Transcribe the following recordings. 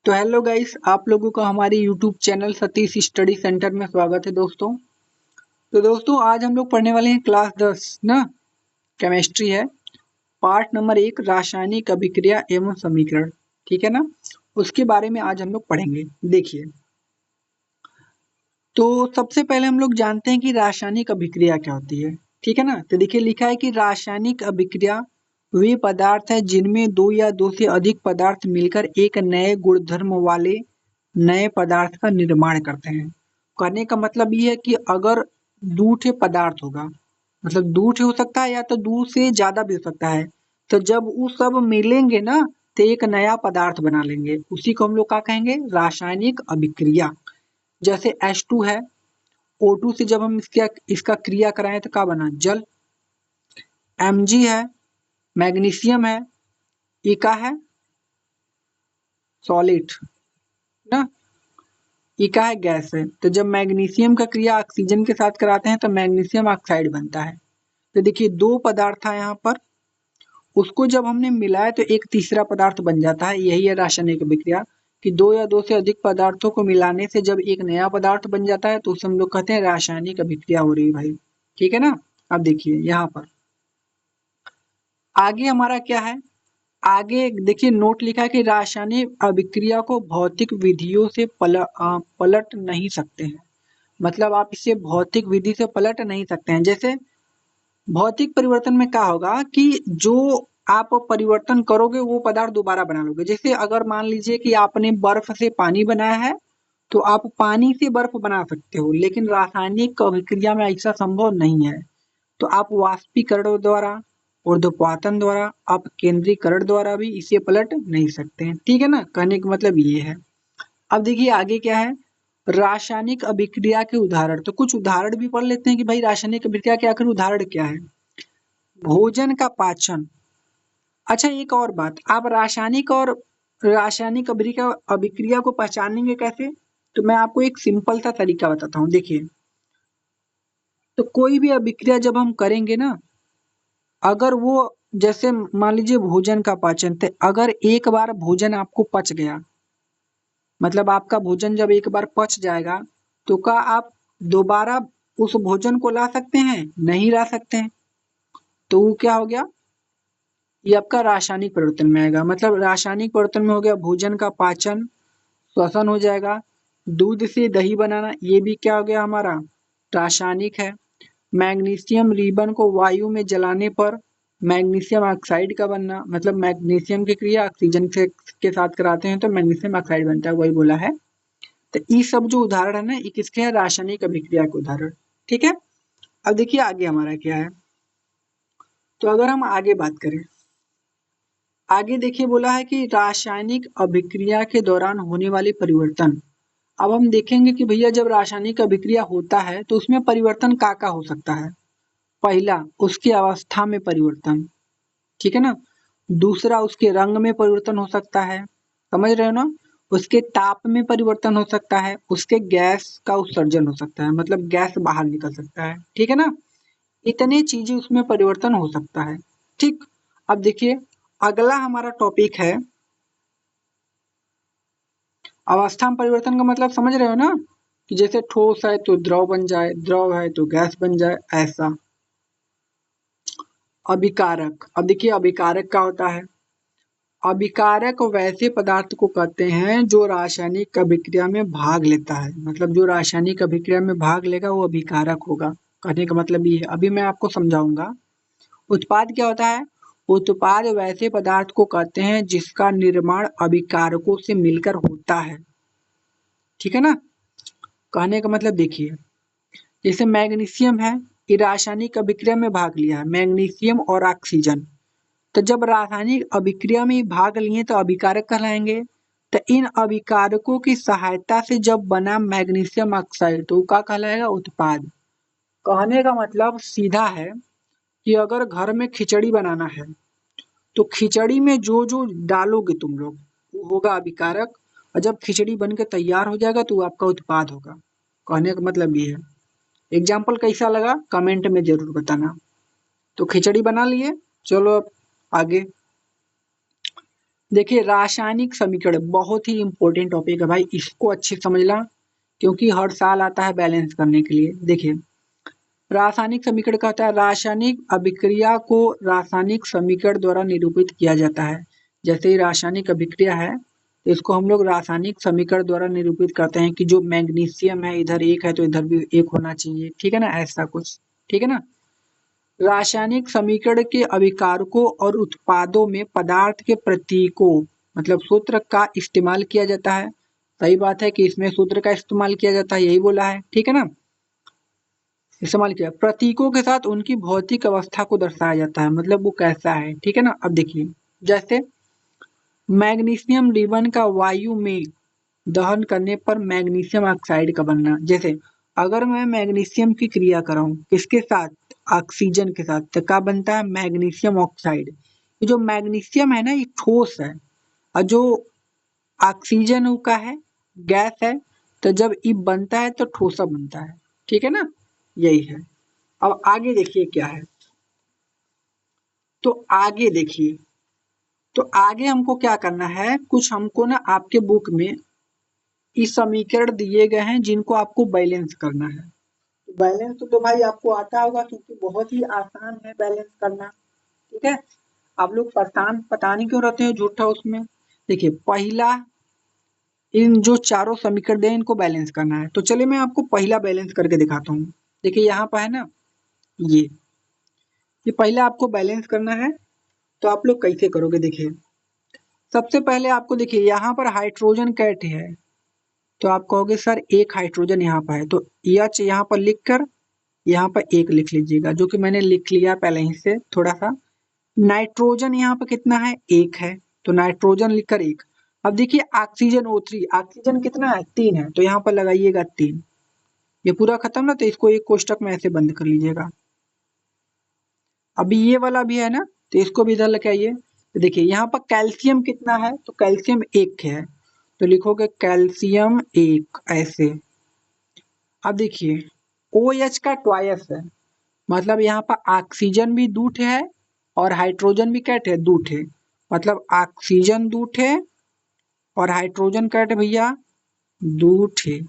तो hello guys, आप लोगों का हमारे YouTube channel Satish study centre में स्वागत है दोस्तों। तो दोस्तों आज हम लोग पढ़ने वाले हैं क्लास 10 ना, केमिस्ट्री है। पार्ट नंबर 1 रासायनिक अभिक्रिया एवं समीकरण, ठीक है ना। उसके बारे में आज हम लोग पढ़ेंगे। देखिए, तो सबसे पहले हम लोग जानते हैं कि रासायनिक अभिक्रिया क्या होती है, ठीक है ना। तो देखिए लिखा है कि रासायनिक अभिक्रिया वे पदार्थ है जिनमें दो या दो से अधिक पदार्थ मिलकर एक नए गुणधर्म वाले नए पदार्थ का निर्माण करते हैं। करने का मतलब ये है कि अगर दो ठे पदार्थ होगा, मतलब दो ठे हो सकता है या तो दो से ज्यादा भी हो सकता है। तो जब वो सब मिलेंगे ना, तो एक नया पदार्थ बना लेंगे, उसी को हम लोग क्या कहेंगे, रासायनिक अभिक्रिया। जैसे H2 है, O2 से जब हम इसका क्रिया कराएं तो क्या बना, जल। Mg है, मैग्नीशियम है, ये क्या है, सॉलिड ना, ये क्या है, गैस है। तो जब मैग्नीशियम का क्रिया ऑक्सीजन के साथ कराते हैं तो मैग्नीशियम ऑक्साइड बनता है। तो देखिए दो पदार्थ था यहाँ पर, उसको जब हमने मिलाया तो एक तीसरा पदार्थ बन जाता है। यही है रासायनिक अभिक्रिया, कि दो या दो से अधिक पदार्थों को मिलाने से जब एक नया पदार्थ बन जाता है तो उसे हम लोग कहते हैं रासायनिक अभिक्रिया हो रही है भाई, ठीक है ना। अब देखिए यहाँ पर आगे हमारा क्या है, आगे देखिए नोट लिखा है कि रासायनिक अभिक्रिया को भौतिक विधियों से पलट नहीं सकते हैं। मतलब आप इसे भौतिक विधि से पलट नहीं सकते हैं। जैसे भौतिक परिवर्तन में क्या होगा कि जो आप परिवर्तन करोगे वो पदार्थ दोबारा बना लोगे। जैसे अगर मान लीजिए कि आपने बर्फ से पानी बनाया है, तो आप पानी से बर्फ बना सकते हो, लेकिन रासायनिक अभिक्रिया में ऐसा संभव नहीं है। तो आप वाष्पीकरण द्वारा, ऊर्ध्वपातन द्वारा, आप केंद्रीकरण द्वारा भी इसे पलट नहीं सकते हैं, ठीक है ना। कहने का मतलब ये है। अब देखिए आगे क्या है, रासायनिक अभिक्रिया के उदाहरण। तो कुछ उदाहरण भी पढ़ लेते हैं कि भाई रासायनिक अभिक्रिया के आखिर उदाहरण क्या है। भोजन का पाचन। अच्छा एक और बात, आप रासायनिक अभिक्रिया अभिक्रिया को पहचानेंगे कैसे। तो मैं आपको एक सिंपल सा तरीका बताता हूँ। देखिए, तो कोई भी अभिक्रिया जब हम करेंगे ना, अगर वो, जैसे मान लीजिए भोजन का पाचन, तो अगर एक बार भोजन आपको पच गया, मतलब आपका भोजन जब एक बार पच जाएगा, तो क्या आप दोबारा उस भोजन को ला सकते हैं, नहीं ला सकते हैं। तो वो क्या हो गया, ये आपका रासायनिक परिवर्तन में आएगा। मतलब रासायनिक परिवर्तन में हो गया भोजन का पाचन, श्वसन हो जाएगा। दूध से दही बनाना, ये भी क्या हो गया हमारा, रासायनिक है। मैग्नीशियम रिबन को वायु में जलाने पर मैग्नीशियम ऑक्साइड का बनना, मतलब मैग्नीशियम की क्रिया ऑक्सीजन के साथ कराते हैं तो मैग्नीशियम ऑक्साइड बनता है, वही बोला है। तो ये सब जो उदाहरण है ना, ये किसके हैं, रासायनिक अभिक्रिया के उदाहरण, ठीक है। अब देखिए आगे हमारा क्या है। तो अगर हम आगे बात करें, आगे देखिए बोला है कि रासायनिक अभिक्रिया के दौरान होने वाले परिवर्तन। अब हम देखेंगे कि भैया जब रासायनिक अभिक्रिया होता है तो उसमें परिवर्तन का हो सकता है। पहला, उसकी अवस्था में परिवर्तन, ठीक है ना। दूसरा, उसके रंग में परिवर्तन हो सकता है, समझ रहे हो ना। उसके ताप में परिवर्तन हो सकता है, उसके गैस का उत्सर्जन हो सकता है, मतलब गैस बाहर निकल सकता है, ठीक है ना। इतने चीजें उसमें परिवर्तन हो सकता है, ठीक। अब देखिए अगला हमारा टॉपिक है अवस्था में परिवर्तन का। मतलब समझ रहे हो ना, कि जैसे ठोस है तो द्रव बन जाए, द्रव है तो गैस बन जाए, ऐसा। अभिकारक, अब देखिए अभिकारक क्या होता है। अभिकारक वैसे पदार्थ को कहते हैं जो रासायनिक अभिक्रिया में भाग लेता है, मतलब जो रासायनिक अभिक्रिया में भाग लेगा वो अभिकारक होगा। कहने का मतलब ये है, अभी मैं आपको समझाऊंगा। उत्पाद क्या होता है, उत्पाद वैसे पदार्थ को कहते हैं जिसका निर्माण अभिकारकों से मिलकर होता है, ठीक है ना। कहने का मतलब देखिए, जैसे मैग्नीशियम है, ये रासायनिक अभिक्रिया में भाग लिया है, मैग्नीशियम और ऑक्सीजन। तो जब रासायनिक अभिक्रिया में भाग लिए तो अभिकारक कहलाएंगे। तो इन अभिकारकों की सहायता से जब बना मैग्नीशियम ऑक्साइड तो क्या कहलाएगा, उत्पाद। कहने का मतलब सीधा है कि अगर घर में खिचड़ी बनाना है तो खिचड़ी में जो जो डालोगे तुम लोग वो होगा अभिकारक, और जब खिचड़ी बन के तैयार हो जाएगा तो वो आपका उत्पाद होगा। कहने का मतलब ये है। एग्जाम्पल कैसा लगा कमेंट में जरूर बताना। तो खिचड़ी बना लिए, चलो अब आगे। देखिए रासायनिक समीकरण बहुत ही इंपॉर्टेंट टॉपिक है भाई, इसको अच्छे से समझना क्योंकि हर साल आता है बैलेंस करने के लिए। देखिए रासायनिक समीकरण कहता है रासायनिक अभिक्रिया को रासायनिक समीकरण द्वारा निरूपित किया जाता है। जैसे ही रासायनिक अभिक्रिया है तो इसको हम लोग रासायनिक समीकरण द्वारा निरूपित करते हैं कि जो मैग्नीशियम है इधर एक है तो इधर भी एक होना चाहिए, ठीक है ना, ऐसा कुछ, ठीक है ना। रासायनिक समीकरण के अभिकारकों और उत्पादों में पदार्थ के प्रतीकों मतलब सूत्र का इस्तेमाल किया जाता है। सही बात है कि इसमें सूत्र का इस्तेमाल किया जाता है, यही बोला है, ठीक है ना। इस्तेमाल किया प्रतीकों के साथ उनकी भौतिक अवस्था को दर्शाया जाता है, मतलब वो कैसा है, ठीक है ना। अब देखिए जैसे मैग्नीशियम रिबन का वायु में दहन करने पर मैग्नीशियम ऑक्साइड का बनना। जैसे अगर मैं मैग्नीशियम की क्रिया कराऊं किसके साथ, ऑक्सीजन के साथ, तो क्या बनता है, मैग्नीशियम ऑक्साइड। ये जो मैग्नीशियम है ना ये ठोस है और जो ऑक्सीजन का है गैस है, तो जब ये बनता है तो ठोसा बनता है, ठीक है ना, यही है। अब आगे देखिए क्या है, तो आगे देखिए, तो आगे हमको क्या करना है, कुछ हमको ना आपके बुक में इस समीकरण दिए गए हैं जिनको आपको बैलेंस करना है। तो बैलेंस तो भाई आपको आता होगा क्योंकि बहुत ही आसान है बैलेंस करना, ठीक है। आप लोग परेशान पता नहीं क्यों रहते हैं झूठा उसमें। देखिए पहला, इन जो चारों समीकरण हैं इनको बैलेंस करना है, तो चलिए मैं आपको पहला बैलेंस करके दिखाता हूँ। देखिए यहाँ पर है ना ये पहला आपको बैलेंस करना है, तो आप लोग कैसे करोगे देखिए। सबसे पहले आपको देखिए यहाँ पर हाइड्रोजन कैट है, तो आप कहोगे सर एक हाइड्रोजन यहाँ पर है, तो एच यहाँ पर लिख कर यहाँ पर एक लिख लीजिएगा, जो कि मैंने लिख लिया पहले ही से थोड़ा सा। नाइट्रोजन यहाँ पर कितना है, एक है, तो नाइट्रोजन लिखकर एक। अब देखिए ऑक्सीजन O3, ऑक्सीजन कितना है, 3 है, तो यहाँ पर लगाइएगा 3। ये पूरा खत्म ना, तो इसको एक कोष्टक में ऐसे बंद कर लीजिएगा। अभी ये वाला भी है ना, तो इसको भी इधर लेके आइए। तो देखिए यहाँ पर कैल्शियम कितना है, तो कैल्शियम एक है, तो लिखोगे कैल्शियम एक ऐसे। अब देखिए OH का ट्वाइस है, मतलब यहाँ पर ऑक्सीजन भी दो ठे है और हाइड्रोजन भी कैट है दो ठे, मतलब ऑक्सीजन दो ठे और हाइड्रोजन कैट भैया दो ठे,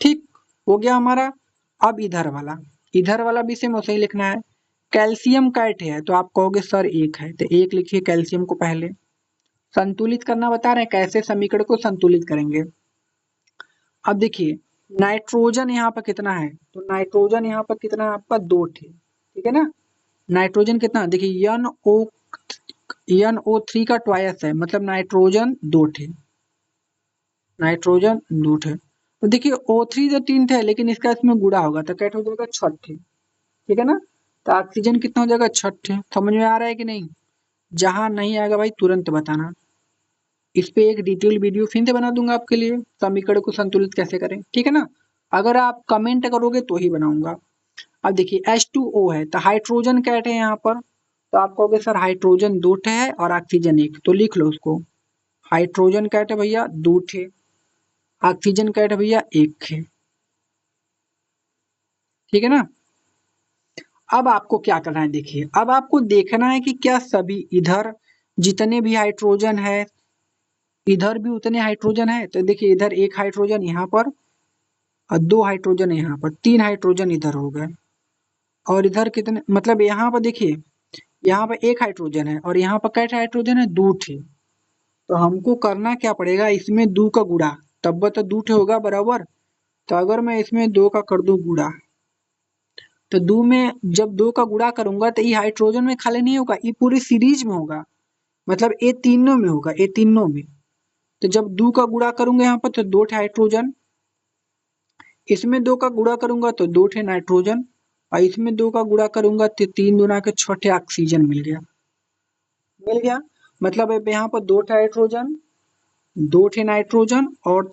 ठीक हो गया हमारा। अब इधर वाला भी सेम वैसे ही लिखना है। कैल्शियम कैट है तो आप कहोगे सर एक है, तो एक लिखिए कैल्शियम को पहले। संतुलित करना बता रहे हैं कैसे समीकरण को संतुलित करेंगे। अब देखिए नाइट्रोजन यहाँ पर कितना है, तो नाइट्रोजन यहाँ पर कितना है आपका दो ठे, ठीक है ना। नाइट्रोजन कितना, देखिए NO3 का ट्वाइस है, मतलब नाइट्रोजन दो ठे, नाइट्रोजन दो ठे। तो देखिए O3 तो तीन थे लेकिन इसका इसमें गुणा होगा तो क्या हो जाएगा छठ ठे, ठीक है ना। तो ऑक्सीजन कितना हो जाएगा छठ ठे। समझ में आ रहा है कि नहीं, जहां नहीं आएगा भाई तुरंत बताना। इस पे एक डिटेल वीडियो फिर से बना दूंगा आपके लिए, समीकरण को संतुलित कैसे करें, ठीक है ना। अगर आप कमेंट करोगे तो ही बनाऊंगा। अब देखिए H2O है तो हाइड्रोजन कैट है यहाँ पर, तो आप कहोगे सर हाइड्रोजन दो ठे है और ऑक्सीजन एक, तो लिख लो उसको। हाइड्रोजन कैट है भैया दो ठे, ऑक्सीजन कैट है भैया एक है, ठीक है ना। अब आपको क्या करना है देखिए, अब आपको देखना है कि क्या सभी इधर जितने भी हाइड्रोजन है इधर भी उतने हाइड्रोजन है, तो देखिए इधर एक हाइड्रोजन यहाँ पर और दो हाइड्रोजन यहाँ पर, तीन हाइड्रोजन इधर हो गए। और इधर कितने, मतलब यहाँ पर देखिए यहाँ पर एक हाइड्रोजन है और यहाँ पर कैसे हाइड्रोजन है दो ठे। तो हमको करना क्या पड़ेगा, इसमें दो का गुणा, तब तो दो ठे होगा बराबर। तो अगर मैं इसमें दो का कर दूं गुणा, तो दो में जब दो का गुणा करूंगा तो ये हाइड्रोजन में खाली नहीं होगा, ये पूरी सीरीज में होगा, मतलब ये तीनों में होगा, ये तीनों में। तो जब दो का गुणा करूंगा यहाँ पर तो दो ठे हाइड्रोजन, इसमें दो का गुणा करूंगा तो दो ठे नाइट्रोजन, और इसमें दो का गुणा करूंगा तो तीन दुना के छह ठे ऑक्सीजन मिल गया। मतलब अब यहाँ पर दो ठे हाइड्रोजन, दो ठे नाइट्रोजन और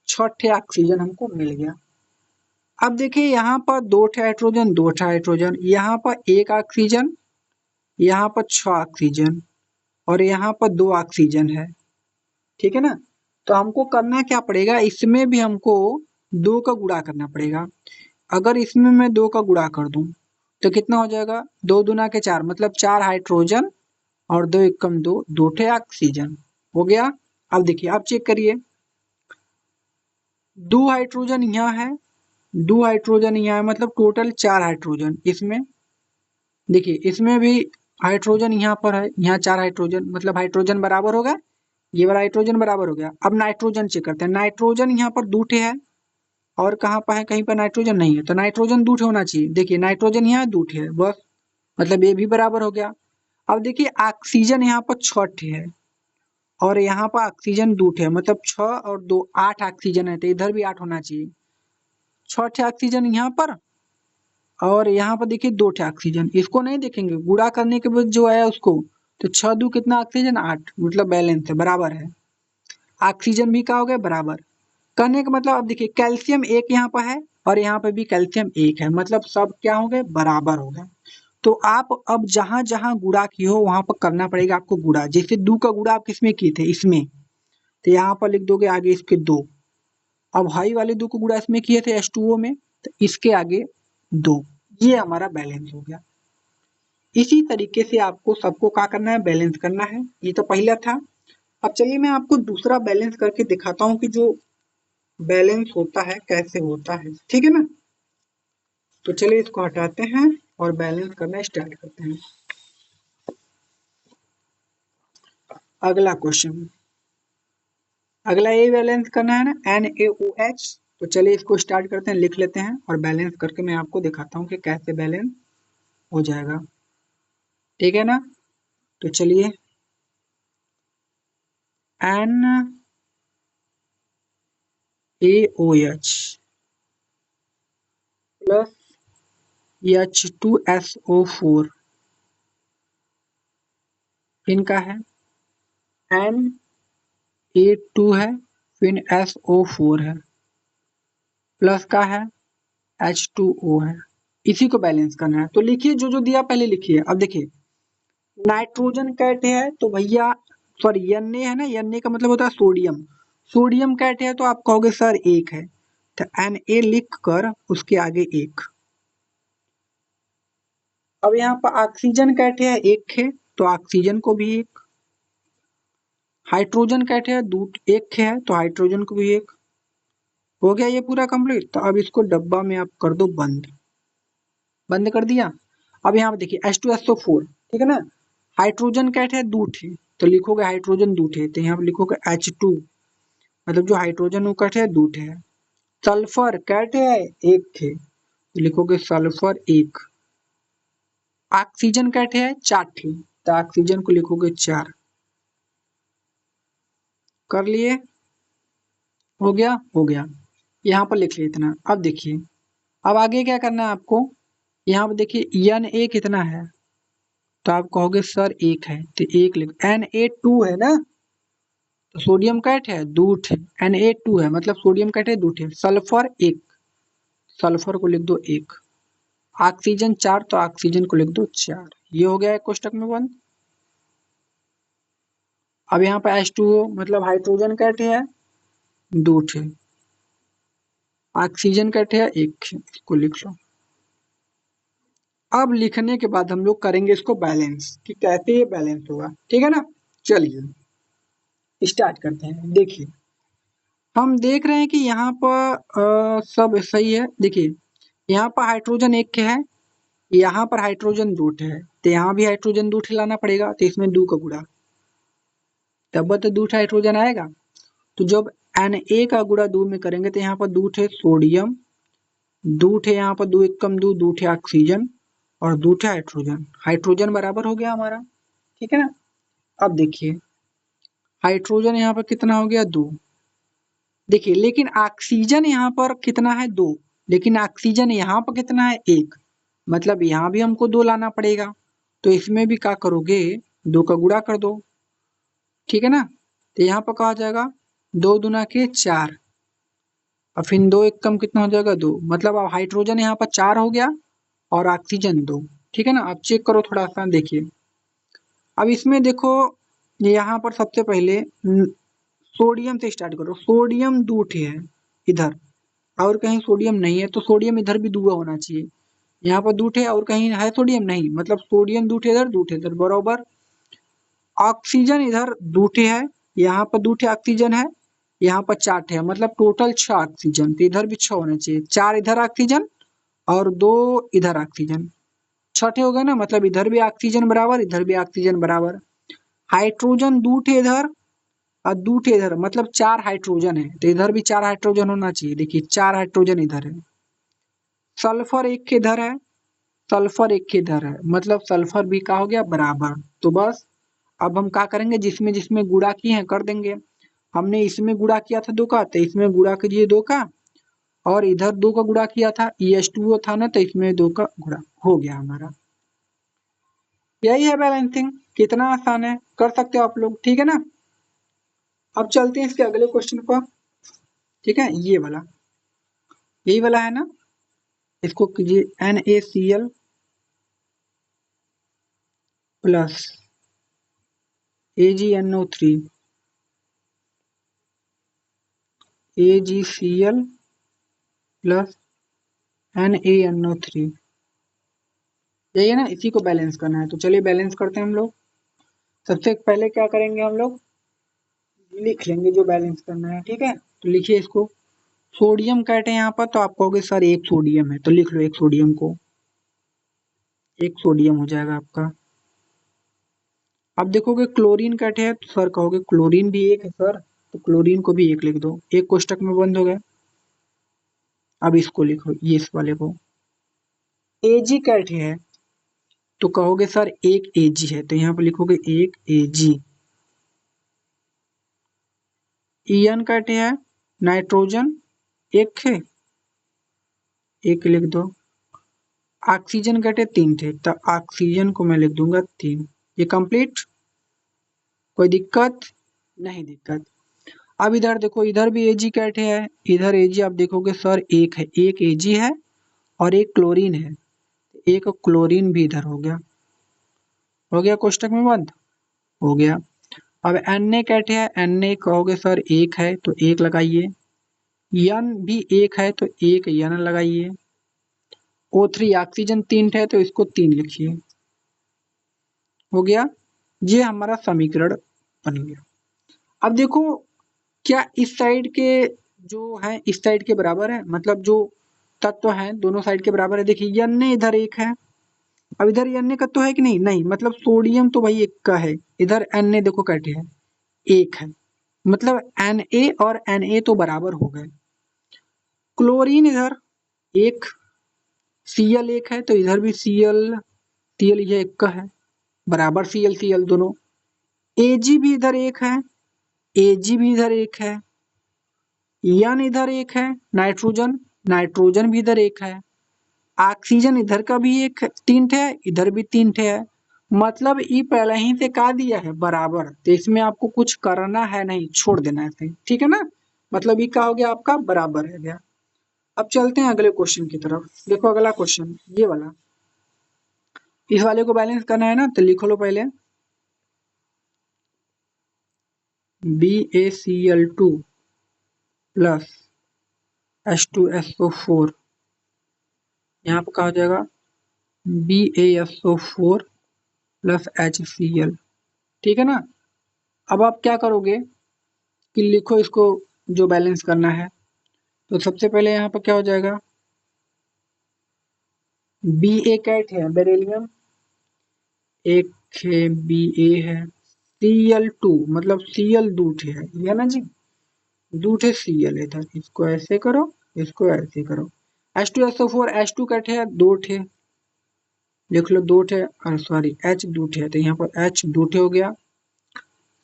छह ठे ऑक्सीजन हमको मिल गया। अब देखिए यहाँ पर दो ठे हाइड्रोजन, दो ठे हाइड्रोजन, यहाँ पर एक ऑक्सीजन, यहाँ पर छह ऑक्सीजन और यहाँ पर दो ऑक्सीजन है, ठीक है ना। तो हमको करना क्या पड़ेगा, इसमें भी हमको दो का गुणा करना पड़ेगा। अगर इसमें मैं दो का गुणा कर दूं तो कितना हो जाएगा, दो दुना के चार, मतलब चार हाइड्रोजन और 2 एकम 2, 2 ठे ऑक्सीजन हो गया। अब देखिए, अब चेक करिए, 2 हाइड्रोजन यहाँ है, 2 हाइड्रोजन यहाँ है, मतलब टोटल 4 हाइड्रोजन इसमें। देखिए इसमें भी हाइड्रोजन यहाँ पर है, यहाँ 4 हाइड्रोजन, मतलब हाइड्रोजन बराबर होगा, ये वाला हाइड्रोजन बराबर हो गया। अब नाइट्रोजन चेक करते हैं, नाइट्रोजन यहाँ पर 2 ठे है, और कहाँ पर है, कहीं पर नाइट्रोजन नहीं है, तो नाइट्रोजन 2 ठे होना चाहिए। देखिए नाइट्रोजन यहाँ 2 ठे है बस, मतलब ये भी बराबर हो गया। अब देखिए ऑक्सीजन यहाँ पर 6 ठे है, और यहाँ पर ऑक्सीजन 2 ठे है, मतलब 6 और 2 8 ऑक्सीजन है, तो इधर भी 8 होना चाहिए। 6 ठे ऑक्सीजन यहाँ पर, और यहाँ पर देखिए 2 ठे ऑक्सीजन, इसको नहीं देखेंगे, गुणा करने के बाद जो आया उसको, तो 6 2 कितना ऑक्सीजन 8, मतलब बैलेंस है, बराबर है। ऑक्सीजन भी क्या हो गया, बराबर। कहने का मतलब अब देखिए कैल्शियम 1 यहाँ पर है, और यहाँ पे भी कैल्शियम 1 है, मतलब सब क्या हो गए, बराबर हो गए। तो आप अब जहां जहां गुणा किए हो वहां पर करना पड़ेगा आपको गुणा। जैसे 2 का गुणा आप किसमें किए थे, इसमें, तो यहाँ पर लिख दोगे आगे इसके 2। अब हाई वाले 2 को गुणा इसमें किए थे H2O में, तो इसके आगे 2। ये हमारा बैलेंस हो गया। इसी तरीके से आपको सबको क्या करना है, बैलेंस करना है। ये तो पहला था। अब चलिए मैं आपको दूसरा बैलेंस करके दिखाता हूँ कि जो बैलेंस होता है कैसे होता है, ठीक है ना। तो चलिए इसको हटाते हैं और बैलेंस करना स्टार्ट करते हैं। अगला क्वेश्चन, अगला ये बैलेंस करना है ना, NaOH। तो चलिए इसको स्टार्ट करते हैं, लिख लेते हैं, और बैलेंस करके मैं आपको दिखाता हूँ कि कैसे बैलेंस हो जाएगा, ठीक है ना। तो चलिए NaOH प्लस H2SO4, फिर का है Na2 है, फिर SO4 है, प्लस का है H2O है। इसी को बैलेंस करना है। तो लिखिए, जो जो दिया पहले लिखिए। अब देखिए नाइट्रोजन कैट है, तो भैया सॉरी Na है ना, Na का मतलब होता है सोडियम। सोडियम कैट है तो आप कहोगे सर 1 है, तो Na लिख कर उसके आगे 1। अब यहाँ पर ऑक्सीजन कैट है, 1 है, तो ऑक्सीजन को भी 1। हाइड्रोजन कैट है, 1 है, तो हाइड्रोजन को भी 1। हो गया ये पूरा कंप्लीट। तो अब इसको डब्बा में आप कर दो बंद, बंद कर दिया। अब यहाँ पे देखिए H2SO4, ठीक है ना। हाइड्रोजन कैट है 2 ठे, तो लिखोगे हाइड्रोजन 2 ठे, तो यहाँ पे लिखोगे H2, मतलब जो हाइड्रोजन वो कैट है 2 ठे है। सल्फर कैट है 1 ठे, तो लिखोगे सल्फर 1। ऑक्सीजन कैट है 4 ठे, तो ऑक्सीजन को लिखोगे 4। कर लिए, हो गया, हो गया। यहाँ पर लिख लिया इतना। अब देखिए, अब आगे क्या करना है आपको। यहाँ पर देखिए Na कितना है, तो आप कहोगे सर 1 है, तो 1 लिख। Na2 है ना, तो सोडियम कैट है 2 ठे, Na2 है, मतलब सोडियम कैट है 2 ठे। सल्फर 1, सल्फर को लिख दो 1। ऑक्सीजन 4, तो ऑक्सीजन को लिख दो 4। ये हो गया है कोष्टक में बंद। अब यहाँ पे H2O, मतलब हाइड्रोजन कैट है 2 ठे, ऑक्सीजन कैट है 1, इसको लिख लो। अब लिखने के बाद हम लोग करेंगे इसको बैलेंस, कि कैसे ये बैलेंस होगा, ठीक है ना। चलिए स्टार्ट करते हैं। देखिए हम देख रहे हैं कि यहाँ पर सब सही है। देखिए यहाँ पर हाइड्रोजन 1 है, यहाँ पर हाइड्रोजन 2 है, तो यहाँ भी हाइड्रोजन 2 लाना पड़ेगा, तो इसमें 2 का गुणा, तब तो 2 हाइड्रोजन आएगा। तो जब Na का गुणा 2 में करेंगे, तो यहाँ पर 2 सोडियम, 2 यहाँ पर 2 एकम 2, 2 ऑक्सीजन, और 2 हाइड्रोजन। हाइड्रोजन बराबर हो गया हमारा, ठीक है ना। अब देखिए हाइड्रोजन यहाँ पर कितना हो गया 2। देखिए लेकिन ऑक्सीजन यहाँ पर कितना है 2, लेकिन ऑक्सीजन यहाँ पर कितना है 1, मतलब यहाँ भी हमको 2 लाना पड़ेगा। तो इसमें भी क्या करोगे, 2 का गुणा कर दो, ठीक है ना। तो यहाँ पर क्या हो जाएगा, 2 दूना के 4, और फिर 2 एक कम कितना हो जाएगा 2, मतलब अब हाइड्रोजन यहाँ पर 4 हो गया और ऑक्सीजन 2, ठीक है ना। अब चेक करो थोड़ा सा, देखिए अब इसमें देखो, यहाँ पर सबसे पहले सोडियम से स्टार्ट करो। सोडियम 2 ठे है इधर, और कहीं सोडियम नहीं है, तो सोडियम इधर भी 2 होना चाहिए। यहाँ पर 2 ठे और कहीं है सोडियम नहीं, मतलब सोडियम 2 ठे इधर, 2 ठे इधर, बराबर। ऑक्सीजन इधर 2 ठे है, यहाँ पर 2 ठे ऑक्सीजन है, यहाँ पर 4 ठे है, मतलब टोटल 6 ऑक्सीजन। तो इधर भी 6 होने चाहिए, 4 इधर ऑक्सीजन और 2 इधर ऑक्सीजन, 6 ठे हो गए ना। मतलब इधर भी ऑक्सीजन बराबर, इधर भी ऑक्सीजन बराबर। हाइड्रोजन 2 ठे इधर और 2 ठे इधर, मतलब 4 हाइड्रोजन है, तो इधर भी 4 हाइड्रोजन होना चाहिए। देखिए 4 हाइड्रोजन इधर है। सल्फर एक के इधर है, सल्फर एक के इधर है, मतलब सल्फर भी का हो गया बराबर। तो बस अब हम क्या करेंगे, जिसमें जिसमें गुणा किए हैं कर देंगे। हमने इसमें गुणा किया था 2 का, तो इसमें गुणा कीजिए 2 का, और इधर 2 का गुणा किया था, EH2O था ना, तो इसमें 2 का गुणा हो गया हमारा। यही है बैलेंसिंग, कितना आसान है, कर सकते हो आप लोग, ठीक है ना। अब चलते हैं इसके अगले क्वेश्चन पर, ठीक है। ये वाला, यही वाला है ना, इसको कीजिए NaCl plus AgNO3 AgCl plus NaNO3, यही है ना, इसी को बैलेंस करना है। तो चलिए बैलेंस करते हैं हम लोग। सबसे पहले क्या करेंगे, हम लोग लिख लेंगे जो बैलेंस करना है, ठीक है। तो लिखिए इसको, सोडियम कहते हैं यहाँ पर, तो आप कहोगे सर एक सोडियम है, तो लिख लो एक सोडियम को, एक सोडियम हो जाएगा आपका। अब देखोगे क्लोरीन कहते हैं, तो सर कहोगे क्लोरीन भी एक है सर, तो क्लोरीन को भी एक लिख दो, एक कोष्टक में बंद हो गया। अब इसको लिखो, ये इस वाले को। एजी कहते हैं, तो कहोगे सर एक एजी है, तो यहाँ पर लिखोगे एक एजी। ईएन कहते हैं नाइट्रोजन एक है, एक लिख दो। ऑक्सीजन कहते 3 थे, तो ऑक्सीजन को मैं लिख दूंगा 3। ये कंप्लीट, कोई दिक्कत नहीं, दिक्कत। अब इधर देखो, इधर भी एजी कैटे है, इधर एजी आप देखोगे सर एक है, एक एजी है और एक क्लोरीन है, एक क्लोरीन भी इधर हो गया कोष्टक में बंद, हो गया। अब Na कैटे है, Na कहोगे सर एक है, तो एक लगाइए। यन भी एक है, तो एक यन लगाइए। O3 ऑक्सीजन 3 है, तो इसको 3 लिखिए, हो गया। ये हमारा समीकरण बन गया। अब देखो, क्या इस साइड के जो है इस साइड के बराबर है, मतलब जो तत्व है दोनों साइड के बराबर है। देखिए एन इधर एक है, अब इधर एन का तो है कि नहीं, नहीं, मतलब सोडियम तो भाई एक का है, इधर एन देखो कैटे है, एक है, मतलब Na और Na तो बराबर हो गए। क्लोरीन इधर एक, Cl एक है, तो इधर भी Cl ये एक का है, बराबर Cl दोनों। Ag भी इधर एक है, Ag भी इधर एक है, यन इधर एक है, नाइट्रोजन, नाइट्रोजन भी इधर एक है, ऑक्सीजन इधर का भी एक 3 ठे है, इधर भी 3 ठे है। मतलब ये पहले ही से का दिया है बराबर, तो इसमें आपको कुछ करना है नहीं, छोड़ देना है, ठीक है ना। मतलब ये का हो गया आपका बराबर है गया। अब चलते हैं अगले क्वेश्चन की तरफ। देखो अगला क्वेश्चन ये वाला, इस वाले को बैलेंस करना है ना, तो लिखो लो पहले BaCl2 प्लस H2SO4, यहाँ पर कहा हो जाएगा BaSO4 प्लस HCl, ठीक है ना। अब आप क्या करोगे कि लिखो इसको, जो बैलेंस करना है। तो सबसे पहले यहाँ पर क्या हो जाएगा, Ba कैट है बेरिलियम, एक है Ba है, Cl2 मतलब Cl दूठे है, ये ना जी, दूठे Cl है इधर, इसको ऐसे करो, इसको ऐसे करो। H2SO4 H2 कैट है, दो ठे लिख लो, दो ठे, और सॉरी H दूठे है, तो यहाँ पर H दूठे हो गया।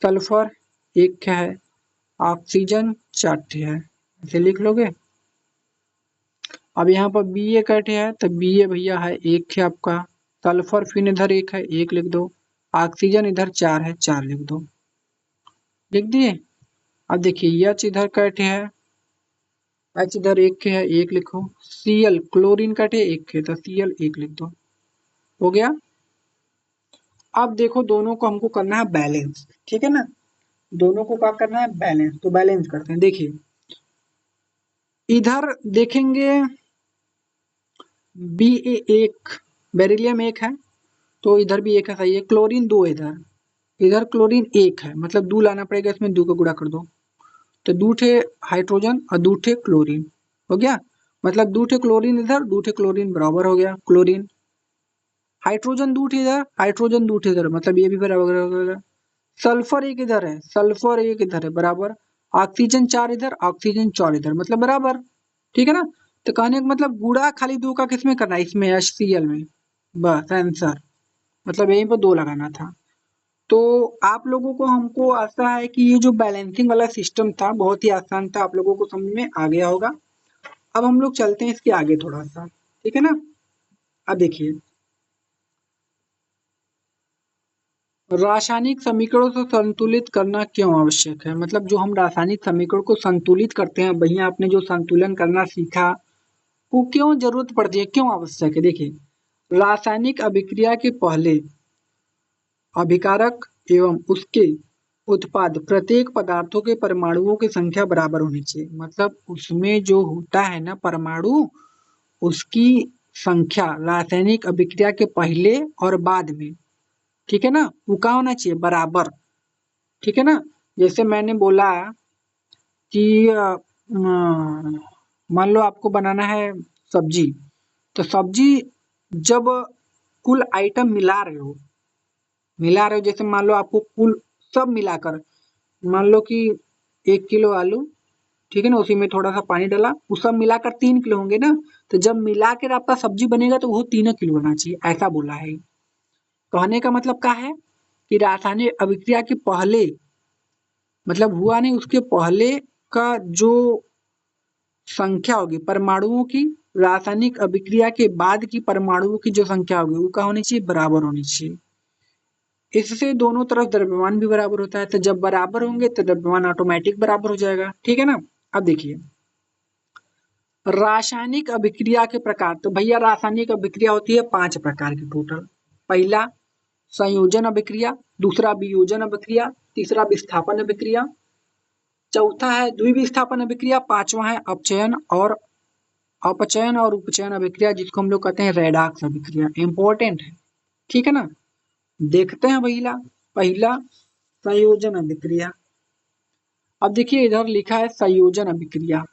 सल्फर एक है, ऑक्सीजन 4 ठे है, ऐसे लिख लोगे। अब यहाँ पर Ba कैटे है, तो Ba भैया है एक है आपका, सल्फर फिर इधर एक है, एक लिख दो। ऑक्सीजन इधर 4 है, 4 लिख दो, लिख दिए। अब देखिए H इधर कैटे है, H इधर एक के है, एक लिखो। Cl क्लोरीन कैटे एक है, तो Cl एक लिख दो, हो गया। अब देखो दोनों को हमको करना है बैलेंस, ठीक है ना। दोनों को क्या करना है, बैलेंस। तो बैलेंस करते हैं। देखिए इधर देखेंगे Ba एक, बेरिलियम एक है, तो इधर भी एक है, सही है। क्लोरीन 2 इधर, इधर क्लोरीन एक है, मतलब दो लाना पड़ेगा, इसमें दो का गुणा कर दो, तो दो ठे हाइड्रोजन और दो ठे क्लोरीन हो गया। मतलब दो ठे क्लोरीन इधर, दो ठे क्लोरीन बराबर हो गया क्लोरीन। हाइड्रोजन दो ठे इधर, हाइड्रोजन दो ठे इधर, मतलब ये भी बराबर हो गया। सल्फर एक इधर है, सल्फर एक इधर है, बराबर। ऑक्सीजन चार इधर, ऑक्सीजन चार इधर, मतलब बराबर। ठीक है ना। तो कहने का मतलब गुणा खाली दो का किसमें करना है, इसमें HCl में। बस आंसर, मतलब यहीं पर दो लगाना था। तो आप लोगों को, हमको आशा है कि ये जो बैलेंसिंग वाला सिस्टम था बहुत ही आसान था, आप लोगों को समझ में आ गया होगा। अब हम लोग चलते हैं इसके आगे थोड़ा सा, ठीक है ना। अब देखिए, रासायनिक समीकरणों को संतुलित करना क्यों आवश्यक है, मतलब जो हम रासायनिक समीकरण को संतुलित करते हैं, भैया आपने जो संतुलन करना सीखा, वो क्यों जरूरत पड़ती है, क्यों आवश्यक है। देखिए, रासायनिक अभिक्रिया के पहले अभिकारक एवं उसके उत्पाद प्रत्येक पदार्थों के परमाणुओं की संख्या बराबर होनी चाहिए। मतलब उसमें जो होता है ना परमाणु, उसकी संख्या रासायनिक अभिक्रिया के पहले और बाद में, ठीक है ना, वो क्या होना चाहिए, बराबर। ठीक है ना। जैसे मैंने बोला कि मान लो आपको बनाना है सब्जी, तो सब्जी जब कुल आइटम मिला रहे हो, जैसे मान लो आपको कुल सब मिलाकर, मान लो कि 1 किलो आलू, ठीक है ना, उसी में थोड़ा सा पानी डाला, वो सब मिलाकर 3 किलो होंगे ना। तो जब मिलाकर आपका सब्जी बनेगा तो वो 3 किलो होना चाहिए, ऐसा बोला है। कहने का मतलब क्या है कि रासायनिक अभिक्रिया के पहले, मतलब हुआ नहीं उसके पहले का जो संख्या होगी परमाणुओं की, रासायनिक अभिक्रिया के बाद की परमाणुओं की जो संख्या होगी वो क्या होनी चाहिए, बराबर होनी चाहिए। इससे दोनों तरफ द्रव्यमान भी बराबर होता है, तो जब बराबर होंगे तो द्रव्यमान ऑटोमेटिक बराबर हो जाएगा। ठीक है ना। अब देखिए, रासायनिक अभिक्रिया के प्रकार, तो भैया रासायनिक अभिक्रिया होती है 5 प्रकार की टोटल। पहला संयोजन अभिक्रिया, दूसरा वियोजन अभिक्रिया, तीसरा विस्थापन अभिक्रिया, चौथा है द्विविस्थापन अभिक्रिया, पांचवा है अपचयन और उपचयन अभिक्रिया, जिसको हम लोग कहते हैं रेडॉक्स अभिक्रिया। इंपॉर्टेंट है, ठीक है ना। देखते हैं पहला पहला संयोजन अभिक्रिया। अब देखिए इधर लिखा है संयोजन अभिक्रिया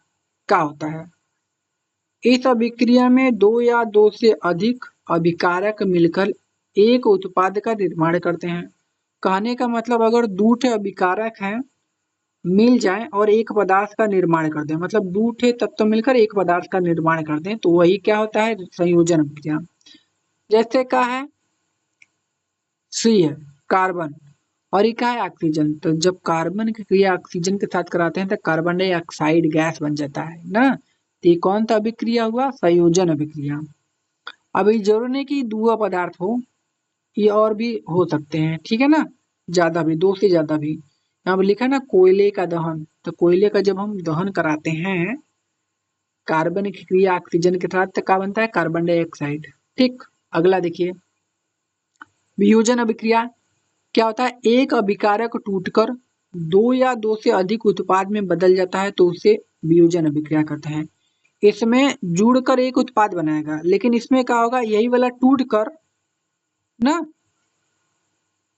क्या होता है। इस अभिक्रिया में दो या दो से अधिक अभिकारक मिलकर एक उत्पाद का निर्माण करते हैं। कहने का मतलब अगर दो ठे अभिकारक हैं मिल जाएं और एक पदार्थ का निर्माण कर दें, मतलब दो ठे तत्व मिलकर एक पदार्थ का निर्माण कर दें, तो वही क्या होता है, संयोजन अभिक्रिया। जैसे क्या है, सी है कार्बन, और ये क्या है, ऑक्सीजन। तो जब कार्बन की क्रिया ऑक्सीजन के साथ कराते हैं तो कार्बन डाइऑक्साइड गैस बन जाता है ना। तो ये कौन सा अभिक्रिया हुआ, संयोजन अभिक्रिया। अब ये जरूर नहीं कि दो पदार्थ हो, ये और भी हो सकते हैं, ठीक है ना, ज्यादा भी, दो से ज्यादा भी। यहाँ पर लिखा है ना कोयले का दहन, तो कोयले का जब हम दहन कराते हैं कार्बन की क्रिया ऑक्सीजन के साथ, तो क्या बनता है, कार्बन डाइऑक्साइड। ठीक। अगला देखिए, वियोजन अभिक्रिया क्या होता है, एक अभिकारक टूटकर दो या दो से अधिक उत्पाद में बदल जाता है तो उसे वियोजन अभिक्रिया कहते हैं। इसमें जुड़कर एक उत्पाद बनाएगा, लेकिन इसमें क्या होगा, यही वाला टूट कर ना,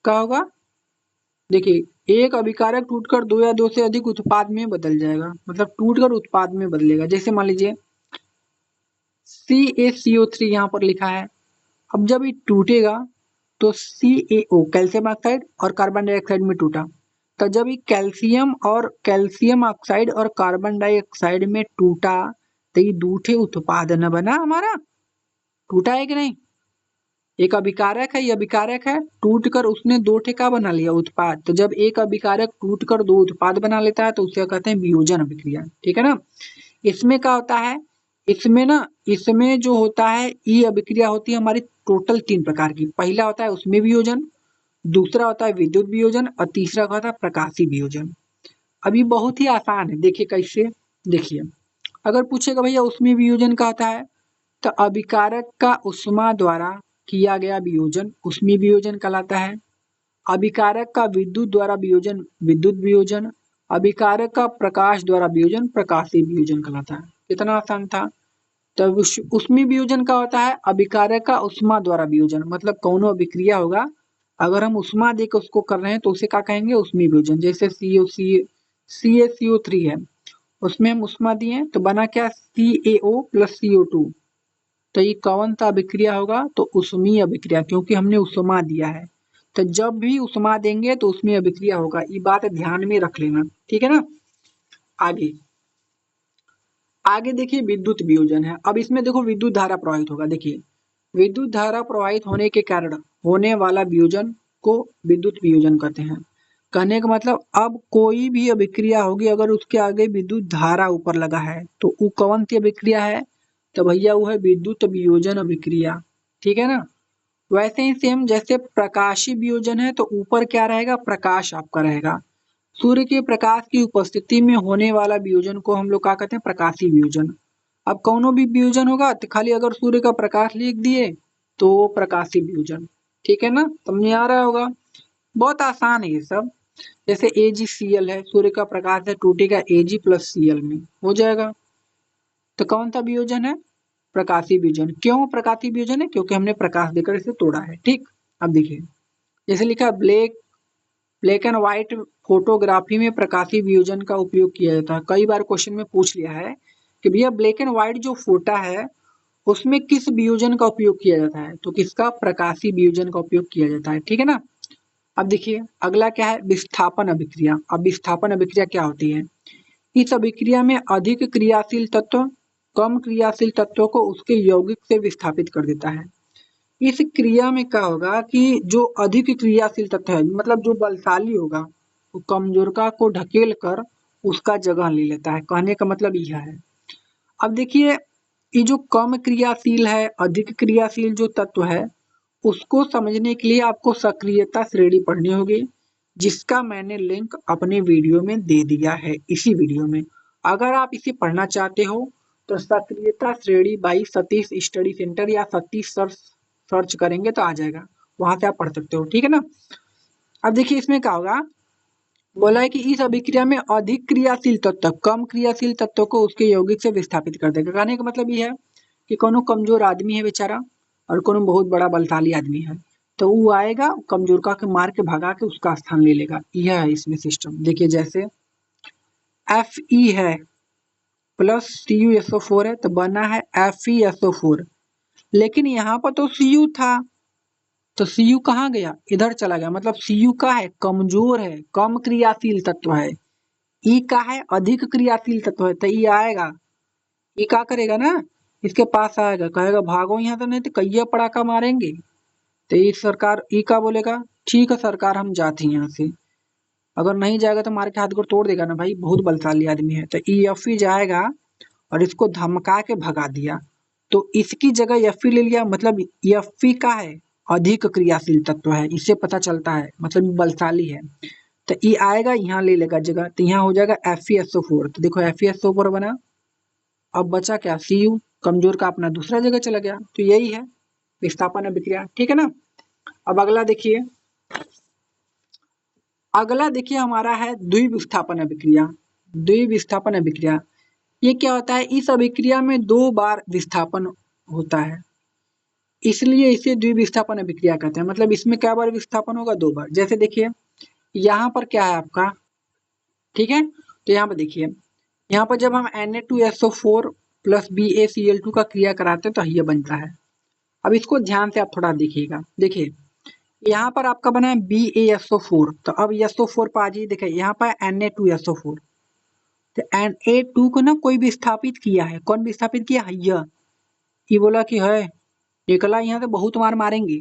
क्या होगा, देखिए एक अभिकारक टूटकर दो या दो से अधिक उत्पाद में बदल जाएगा, मतलब टूटकर उत्पाद में बदलेगा। जैसे मान लीजिए CaCO3 यहाँ पर लिखा है, अब जब ये टूटेगा तो CaO कैल्शियम ऑक्साइड और कार्बन डाइऑक्साइड में टूटा, तो जब ये कैल्शियम ऑक्साइड और कार्बन डाइऑक्साइड में टूटा, तो ये दूठे उत्पाद न बना हमारा, टूटा है कि नहीं। एक अभिकारक है, ये अभिकारक है, टूट कर उसने दो ठे का बना लिया उत्पाद, तो जब एक अभिकारक टूट कर दो उत्पाद बना लेता है तो उसे कहते हैं वियोजन अभिक्रिया। ठीक है ना। इसमें क्या होता है, इसमें जो होता है, ये अभिक्रिया होती है हमारी टोटल 3 प्रकार की। पहला होता है उसमें वियोजन, दूसरा होता है विद्युत वियोजन, और तीसरा होता है प्रकाशीय वियोजन। अभी बहुत ही आसान है, देखिए कैसे। देखिए, अगर पूछेगा भैया उसमें वियोजन का होता है, तो अभिकारक का उष्मा द्वारा किया गया वियोजन उष्मीय वियोजन कहलाता है। अभिकारक का विद्युत द्वारा वियोजन विद्युत वियोजन, अभिकारक का प्रकाश द्वारा वियोजन प्रकाशीय वियोजन कहलाता है। कितना आसान था। तो उष्मीय वियोजन का होता है अभिकारक का उष्मा द्वारा वियोजन, मतलब कौनो अभिक्रिया होगा अगर हम उष्मा देकर उसको कर रहे हैं तो उसे क्या कहेंगे, ऊष्मीय वियोजन। जैसे CaCO3 है, उसमें हम उष्मा दिए तो बना क्या, CaO प्लस CO2। तो ये कौन सा अभिक्रिया होगा, तो ऊष्मीय अभिक्रिया, क्योंकि हमने उष्मा दिया है। तो जब भी उष्मा देंगे तो ऊष्मीय अभिक्रिया होगा, ये बात ध्यान में रख लेना, ठीक है ना। आगे आगे देखिए विद्युत वियोजन है। अब इसमें देखो विद्युत धारा प्रवाहित होगा। देखिए विद्युत धारा प्रवाहित होने के कारण होने वाला वियोजन को विद्युत वियोजन कहते हैं। कहने का मतलब अब कोई भी अभिक्रिया होगी अगर उसके आगे विद्युत धारा ऊपर लगा है तो वो कौन सी अभिक्रिया है, तो भैया वो है विद्युत वियोजन अभिक्रिया, ठीक है ना। वैसे ही सेम जैसे प्रकाशीय वियोजन है तो ऊपर क्या रहेगा, प्रकाश आपका रहेगा। सूर्य के प्रकाश की उपस्थिति में होने वाला वियोजन को हम लोग क्या कहते हैं, प्रकाशीय वियोजन। अब कौनो भी वियोजन होगा तो खाली अगर सूर्य का प्रकाश लिख दिए तो वो प्रकाशीय वियोजन, ठीक है ना, समझ आ रहा होगा। बहुत आसान है ये सब। जैसे AgCl है, सूर्य का प्रकाश है टूटेगा Ag प्लस Cl में हो जाएगा। तो कौन सा वियोजन है, प्रकाशीय वियोजन। क्यों प्रकाशीय वियोजन है, क्योंकि हमने प्रकाश देकर इसे तोड़ा है, ठीक। अब देखिए जैसे लिखा ब्लैक एंड व्हाइट फोटोग्राफी में प्रकाशीय वियोजन का उपयोग किया जाता है। कई बार क्वेश्चन में पूछ लिया है कि भैया ब्लैक एंड व्हाइट जो फोटा है उसमें किस वियोजन का उपयोग किया जाता है, तो किसका, प्रकाशीय वियोजन का उपयोग किया जाता है, ठीक है ना। अब देखिए अगला क्या है, विस्थापन अभिक्रिया। अब विस्थापन अभिक्रिया क्या होती है, इस अभिक्रिया में अधिक क्रियाशील तत्व कम क्रियाशील तत्वों को उसके यौगिक से विस्थापित कर देता है। इस क्रिया में क्या होगा कि जो अधिक क्रियाशील तत्व है मतलब जो बलशाली होगा वो कमजोरता को ढकेल कर उसका जगह ले लेता है, कहने का मतलब यह है। अब देखिए ये जो कम क्रियाशील है अधिक क्रियाशील जो तत्व है उसको समझने के लिए आपको सक्रियता श्रेणी पढ़नी होगी, जिसका मैंने लिंक अपने वीडियो में दे दिया है इसी वीडियो में। अगर आप इसे पढ़ना चाहते हो तो सक्रियता श्रेणी बाई सतीश स्टडी सेंटर या सतीश सर सर्च करेंगे तो आ जाएगा, वहां से आप पढ़ सकते हो, ठीक है ना। अब देखिए इसमें क्या होगा, बोला है कि इस अभिक्रिया में अधिक क्रियाशील तत्व कम क्रियाशील तत्व को उसके यौगिक से विस्थापित कर देगा। कहने का मतलब ये है कि कोनो कमजोर आदमी है बेचारा और कोनो बहुत बड़ा बलशाली आदमी है तो वो आएगा कमजोर का के मार के भगा के उसका स्थान ले लेगा, यह है इसमें सिस्टम। देखिए जैसे Fe है प्लस CuSO4 है तो बना है FeSO4, लेकिन यहाँ पर तो Cu था तो Cu कहाँ गया, इधर चला गया, मतलब Cu का है कमजोर है कम क्रियाशील तत्व है, ई का है अधिक क्रियाशील तत्व है तो ई आएगा, ई क्या करेगा ना, इसके पास आएगा कहेगा भागो यहाँ से नहीं तो कहिया पड़ाका मारेंगे। तो ये सरकार ई का बोलेगा ठीक है सरकार हम जाते हैं यहाँ से, अगर नहीं जाएगा तो मार के हाथ गोड़ तोड़ देगा ना भाई, बहुत बलशाली आदमी है। तो ई एफ ई जाएगा और इसको धमका के भगा दिया तो इसकी जगह एफ ले लिया, मतलब एफ का है अधिक क्रियाशील तत्व है, इससे पता चलता है मतलब बलशाली है। तो ई आएगा यहाँ ले लेगा जगह तो यहाँ हो जाएगा FeSO4। तो देखो FeSO4 बना, अब बचा क्या, Cu कमजोर का अपना दूसरा जगह चला गया। तो यही है विस्थापन अभिक्रिया, ठीक है ना। अब अगला देखिए, अगला देखिए हमारा है द्विविस्थापन अभिक्रिया। द्विविस्थापन अभिक्रिया ये क्या होता है, इस अभिक्रिया में दो बार विस्थापन होता है इसलिए इसे द्विविस्थापन अभिक्रिया कहते हैं। मतलब इसमें क्या बार विस्थापन होगा, दो बार। जैसे देखिए यहाँ पर क्या है आपका, ठीक है, तो यहाँ पर देखिए यहाँ पर जब हम Na2SO4 प्लस BaCl2 का क्रिया कराते हैं तो ये बनता है। अब इसको ध्यान से आप थोड़ा देखिएगा, देखिए यहाँ पर आपका बना है BaSO4 तो अब SO4 पर आ जाइए, देखिए यहाँ पर Na2SO4 तो Na2 को ना कोई विस्थापित किया है, कौन विस्थापित किया है, ये बोला कि है निकला यहाँ से बहुत मार मारेंगे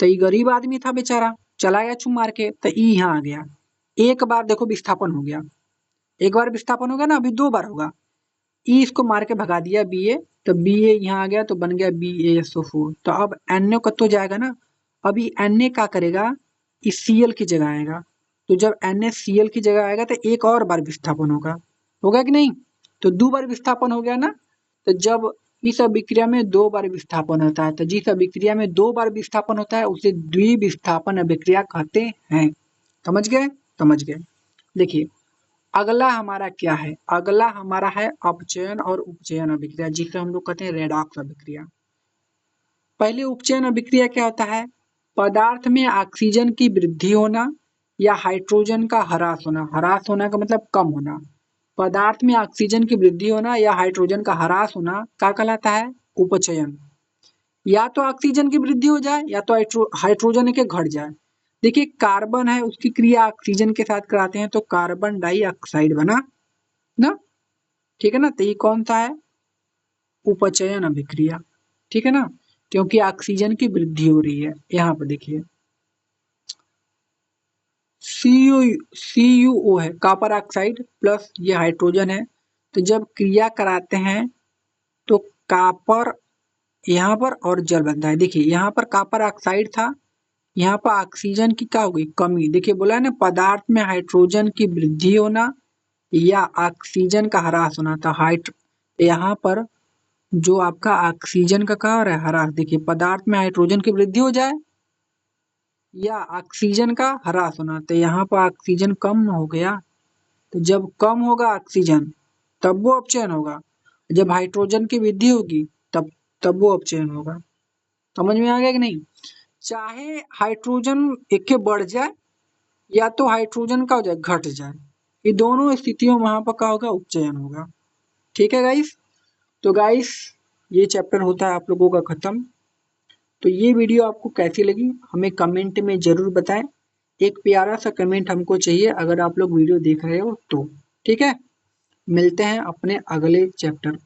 तो ये गरीब आदमी था बेचारा चला गया चुम मार के तो ई यहाँ आ गया, एक बार देखो विस्थापन हो गया, एक बार विस्थापन होगा ना, अभी दो बार होगा। ई इसको मार के भगा दिया Ba तो Ba यहाँ आ गया तो बन गया BaSO4। तो अब Na कत्तो जाएगा ना, अभी Na क्या करेगा, इस Cl की जगह आएगा, तो जब NaCl की जगह आएगा तो एक और बार विस्थापन होगा, होगा कि नहीं, तो दो बार विस्थापन हो गया ना। तो जब इस अभिक्रिया में दो बार विस्थापन होता है तो जिस अभिक्रिया में दो बार विस्थापन होता है उसे द्विविस्थापन अभिक्रिया कहते हैं। समझ गए, समझ गए। देखिए अगला हमारा क्या है, अगला हमारा है अपचयन और उपचयन अभिक्रिया जिसे हम लोग कहते हैं रेडॉक्स अभिक्रिया। पहले उपचयन अभिक्रिया क्या होता है, पदार्थ में ऑक्सीजन की वृद्धि होना या हाइड्रोजन का ह्रास होना। ह्रास होना का मतलब कम होना। पदार्थ में ऑक्सीजन की वृद्धि होना या हाइड्रोजन का ह्रास होना क्या कहलाता है? उपचयन। या तो ऑक्सीजन की वृद्धि हो जाए या तो हाइड्रोजन के घट जाए। देखिए कार्बन है उसकी क्रिया ऑक्सीजन के साथ कराते हैं तो कार्बन डाइऑक्साइड बना ना, ठीक है ना। तो ये कौन सा है? उपचयन अभिक्रिया, ठीक है ना, क्योंकि ऑक्सीजन की वृद्धि हो रही है। यहाँ पर देखिए CuO है कॉपर ऑक्साइड प्लस ये हाइड्रोजन है। तो जब क्रिया कराते हैं तो कॉपर यहाँ पर और जल बनता है। देखिए यहाँ पर कॉपर ऑक्साइड था, यहाँ पर ऑक्सीजन की क्या होगी? कमी। देखिए बोला है ना पदार्थ में हाइड्रोजन की वृद्धि होना या ऑक्सीजन का ह्रास होना था। यहाँ पर जो आपका ऑक्सीजन का क्या हो रहा है? ह्रास। देखिए पदार्थ में हाइड्रोजन की वृद्धि हो जाए या ऑक्सीजन का ह्रास होना। तो यहाँ पर ऑक्सीजन कम हो गया, तो जब कम होगा ऑक्सीजन तब वो अपचयन होगा। जब हाइड्रोजन की वृद्धि होगी तब वो अपचयन होगा। समझ में आ गया कि नहीं? चाहे हाइड्रोजन एक के बढ़ जाए या तो हाइड्रोजन का हो जाए घट जाए, ये दोनों स्थितियों में वहां पर क्या होगा? उपचयन होगा। ठीक है गाइस। तो गाइस ये चैप्टर होता है आप लोगों का खत्म। तो ये वीडियो आपको कैसी लगी हमें कमेंट में जरूर बताएं। एक प्यारा सा कमेंट हमको चाहिए अगर आप लोग वीडियो देख रहे हो तो। ठीक है, मिलते हैं अपने अगले चैप्टर